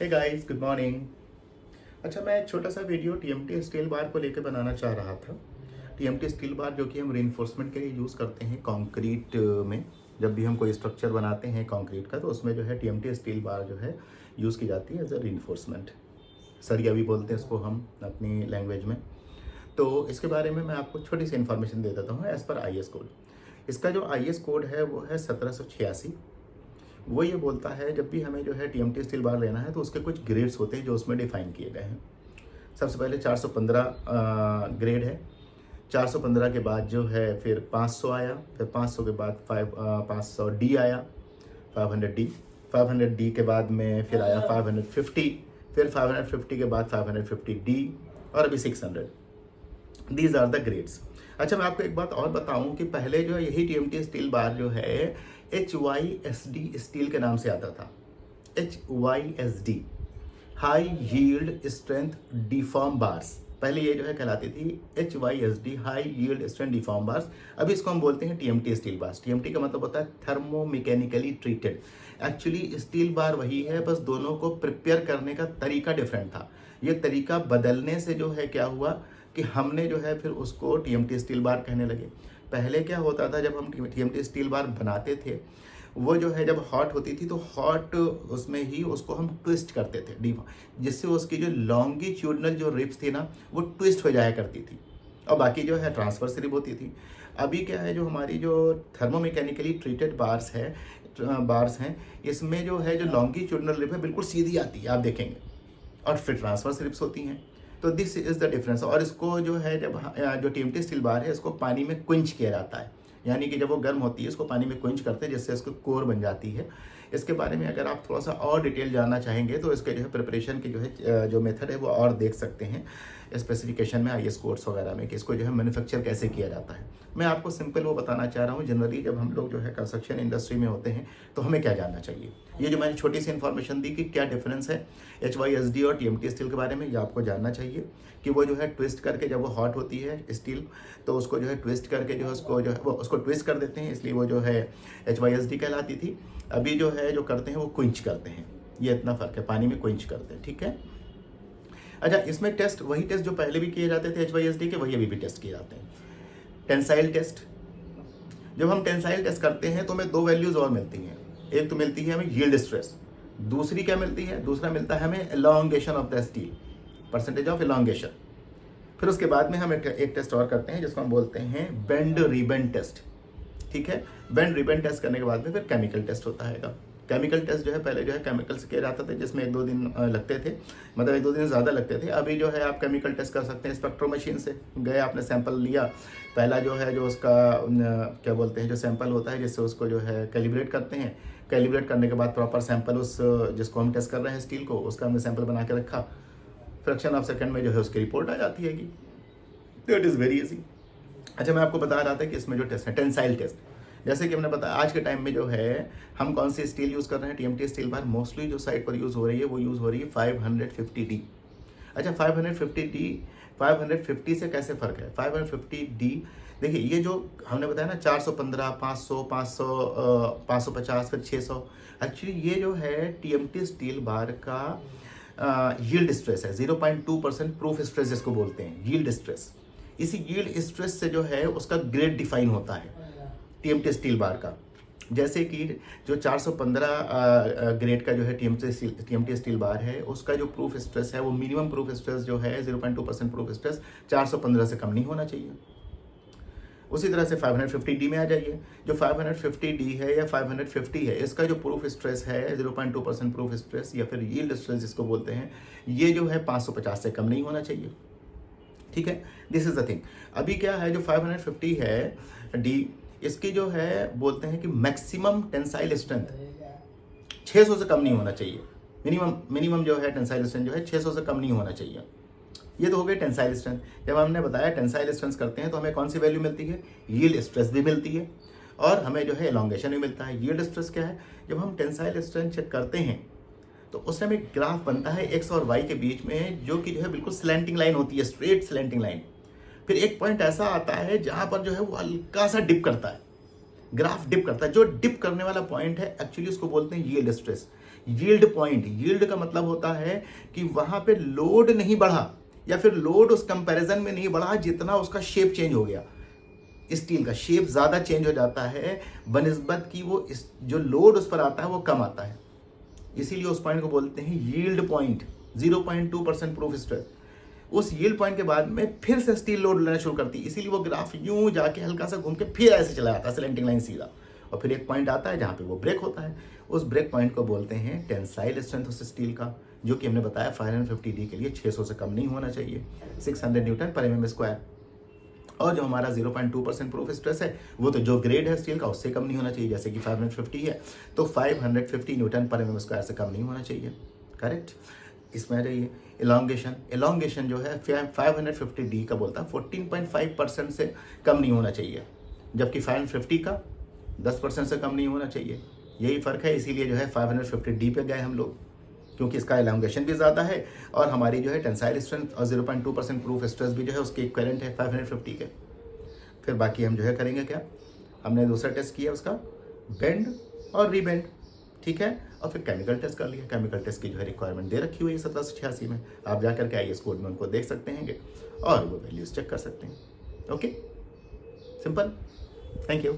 Hey guys, good morning. अच्छा, मैं एक छोटा सा वीडियो टीएमटी स्टील बार को लेकर बनाना चाह रहा था। टीएमटी स्टील बार जो कि हम रीइंफोर्समेंट के लिए यूज़ करते हैं कंक्रीट में। जब भी हम कोई स्ट्रक्चर बनाते हैं कंक्रीट का, तो उसमें जो है टीएमटी स्टील बार जो है यूज़ की जाती है एज अ रीइंफोर्समेंट। सरिया भी बोलते हैं इसको हम अपनी लैंग्वेज में। तो इसके बारे में मैं आपको छोटी सी इन्फॉर्मेशन दे देता हूँ एज़ पर IS कोड। इसका जो IS कोड है वो है 1786। वो ये बोलता है जब भी हमें जो है टीएमटी स्टील बार लेना है तो उसके कुछ ग्रेड्स होते हैं जो उसमें डिफाइन किए गए हैं। सबसे पहले 415 ग्रेड है। 415 के बाद जो है फिर 500 आया, फिर 500 के बाद 500D आया, 500D। 500D के बाद में फिर आया 550, फिर 550 के बाद 550D और अभी 600। These are the grades. अच्छा, मैं आपको एक बात और बताऊं कि पहले जो है यही टीएमटी स्टील बार जो है HYSD स्टील के नाम से आता था। HYSD, high yield strength deform bars. पहले ये जो है कहलाती थी HYSD, high yield strength deform bars. अभी इसको हम बोलते हैं टीएमटी स्टील बार्स। टीएमटी का मतलब होता है thermomechanically treated. Actually steel bar वही है, बस दोनों को प्रिपेयर करने का तरीका डिफरेंट था। ये तरीका बदलने से जो है क्या हुआ कि हमने जो है फिर उसको टीएमटी स्टील बार कहने लगे। पहले क्या होता था, जब हम टीएमटी स्टील बार बनाते थे, वो जो है जब हॉट होती थी तो हॉट उसमें ही उसको हम ट्विस्ट करते थे डीप, जिससे उसकी जो लॉन्गिट्यूडनल जो रिब्स थी ना वो ट्विस्ट हो जाया करती थी और बाकी जो है ट्रांसवर्स रिब होती थी। अभी क्या है, जो हमारी जो थर्मोमैकेनिकली ट्रीटेड बार्स हैं, इसमें जो है जो लॉन्गिट्यूडनल रिब है बिल्कुल सीधी आती है, आप देखेंगे, और फिर ट्रांसवर्स रिब्स होती हैं। तो दिस इज द डिफरेंस। और इसको जो है जब जो टीएमटी स्टील बार है इसको पानी में क्विंच किया जाता है, यानी कि जब वो गर्म होती है इसको पानी में क्विंच करते हैं जिससे इसको कोर बन जाती है। इसके बारे में अगर आप थोड़ा सा और डिटेल जानना चाहेंगे तो इसके जो है प्रिपरेशन की जो है जो मेथड है वो और देख सकते हैं स्पेसिफिकेशन में IS कोड्स वगैरह में कि इसको जो है मैन्युफैक्चर कैसे किया जाता है। मैं आपको सिंपल वो बताना चाह रहा हूँ। जनरली जब हम लोग जो है कंस्ट्रक्शन इंडस्ट्री में होते हैं तो हमें क्या जानना चाहिए, ये जो मैंने छोटी सी इन्फॉर्मेशन दी कि क्या डिफरेंस है HYSD और टीएमटी स्टील के बारे में, ये आपको जानना चाहिए कि वो जो है ट्विस्ट करके जब वो हॉट होती है स्टील तो उसको जो है ट्विस्ट करके जो है उसको जो है वो उसको ट्विस्ट कर देते हैं, इसलिए वो जो है HYSD कहलाती थी। अभी जो है जो करते हैं वो क्विंच करते हैं, ये इतना फ़र्क है, पानी में क्विंच करते हैं, ठीक है। अच्छा, इसमें टेस्ट वही टेस्ट जो पहले भी किए जाते थे HYSD के, वही अभी भी टेस्ट किए जाते हैं। टेंसाइल टेस्ट, जब हम टेंसाइल टेस्ट करते हैं तो हमें दो वैल्यूज़ और मिलती हैं। एक तो मिलती है हमें यील्ड स्ट्रेस, दूसरी क्या मिलती है, दूसरा मिलता है हमें elongation of the steel, percentage of elongation. फिर उसके बाद में हम एक टेस्ट और करते हैं जिसको हम बोलते हैं बेंड रिबन टेस्ट, ठीक है। बेंड रिबन टेस्ट करने के बाद में फिर केमिकल टेस्ट होता है। केमिकल टेस्ट जो है पहले जो है केमिकल से किया जाता था जिसमें 1-2 दिन लगते थे, मतलब 1-2 दिन ज़्यादा लगते थे। अभी जो है आप केमिकल टेस्ट कर सकते हैं स्पेक्ट्रो मशीन से। गए, आपने सैंपल लिया, पहला जो है जो उसका क्या बोलते हैं जो सैंपल होता है जिससे उसको जो है कैलिब्रेट करते हैं। कैलिब्रेट करने के बाद प्रॉपर सैंपल उस जिसको हम टेस्ट कर रहे हैं स्टील को, उसका हमने सैंपल बना के रखा, फ्रैक्शन ऑफ सेकंड में जो है उसकी रिपोर्ट आ जाती है कि तो इट इज़ वेरी ईजी। अच्छा, मैं आपको बता रहा था कि इसमें जो टेस्ट है टेंसाइल टेस्ट, जैसे कि हमने बताया आज के टाइम में जो है हम कौन सी स्टील यूज़ कर रहे हैं, टीएमटी स्टील बार मोस्टली जो साइट पर यूज़ हो रही है वो यूज़ हो रही है 550D। अच्छा, 550D 550 से कैसे फ़र्क है। 550D देखिए, ये जो हमने बताया ना 415, 500, 550, फिर 600, एक्चुअली ये जो है टीएमटी स्टील बार का यील्ड स्ट्रेस है। 0.2% प्रूफ स्ट्रेस जिसको बोलते हैं यील्ड स्ट्रेस। इसी यील्ड स्ट्रेस से जो है उसका ग्रेड डिफाइन होता है टीएमटी स्टील बार का। जैसे कि जो 415 ग्रेड का जो है टीएमटी स्टील बार है उसका जो प्रूफ स्ट्रेस है वो मिनिमम प्रूफ स्ट्रेस जो है 0.2% प्रूफ स्ट्रेस 415 से कम नहीं होना चाहिए। उसी तरह से 550D में आ जाइए। जो 550D है या 550 है, इसका जो प्रूफ स्ट्रेस है 0.2% प्रूफ स्ट्रेस या फिर यील्ड स्ट्रेस जिसको बोलते हैं, ये जो है 550 से कम नहीं होना चाहिए, ठीक है। This is the thing. अभी क्या है, जो 550 है D, इसकी जो है बोलते हैं कि मैक्सिमम टेंसाइल स्ट्रेंथ 600 से कम नहीं होना चाहिए। मिनिमम जो है टेंसाइल स्ट्रेंथ जो है 600 से कम नहीं होना चाहिए। ये तो हो गई टेंसाइल स्ट्रेंथ। जब हमने बताया टेंसाइल स्ट्रेंथ करते हैं तो हमें कौन सी वैल्यू मिलती है, यील्ड स्ट्रेस भी मिलती है और हमें जो है एलोंगेशन भी मिलता है। यील्ड स्ट्रेस क्या है, जब हम टेंसाइल स्ट्रेंथ चेक करते हैं तो उससे हमें एक ग्राफ बनता है x और y के बीच में, जो कि जो है बिल्कुल स्लैंटिंग लाइन होती है, स्ट्रेट स्लैंटिंग लाइन। फिर एक पॉइंट ऐसा आता है जहां पर जो है वो हल्का सा डिप करता है, ग्राफ डिप करता है। जो डिप करने वाला पॉइंट है एक्चुअली उसको बोलते हैं yield stress. Yield point, yield का मतलब होता है कि वहां पे लोड नहीं बढ़ा या फिर लोड उस कंपैरिजन में नहीं बढ़ा जितना उसका शेप चेंज हो गया। स्टील का शेप ज़्यादा चेंज हो जाता है बनिस्बत कि वो जो लोड उस पर आता है वो कम आता है, इसीलिए उस पॉइंट को बोलते हैं यील्ड पॉइंट। 0.2% proof stress. उस यील्ड पॉइंट के बाद में फिर से स्टील लोड लेना शुरू करती है, इसीलिए वो ग्राफ यूं जाके हल्का सा घूम के फिर ऐसे चला जाता है स्लैंटिंग लाइन सीधा, और फिर एक पॉइंट आता है जहाँ पे वो ब्रेक होता है। उस ब्रेक पॉइंट को बोलते हैं टेंसाइल स्ट्रेंथ उस स्टील का, जो कि हमने बताया 550D के लिए 600 से कम नहीं होना चाहिए, 600 न्यूटन पर mm स्क्वायर। और जो हमारा 0.2% प्रूफ स्ट्रेस है वो तो जो ग्रेड है स्टील का उससे कम नहीं होना चाहिए, जैसे कि 550 है तो 550 न्यूटन पर mm स्क्वायर से कम नहीं होना चाहिए। करेक्ट। इसमें आ जाइए एलोंगेशन। एलोंगेशन जो है 550D का बोलता है 14.5% से कम नहीं होना चाहिए, जबकि 550 का 10% से कम नहीं होना चाहिए। यही फ़र्क है, इसीलिए जो है 550D पे गए हम लोग, क्योंकि इसका एलोंगेशन भी ज़्यादा है और हमारी जो है टेंसाइल स्ट्रेंथ और 0.2% प्रूफ स्ट्रेस भी जो है उसके इक्विवेलेंट है 550 के। फिर बाकी हम जो है करेंगे क्या, हमने दूसरा टेस्ट किया उसका बेंड और रीबेंड, ठीक है, और फिर केमिकल टेस्ट कर लिया। केमिकल टेस्ट की जो है रिक्वायरमेंट दे रखी हुई है 1786 में, आप जाकर के IAS कोड में उनको देख सकते हैं और वो वैल्यूज चेक कर सकते हैं। Okay, simple. Thank you.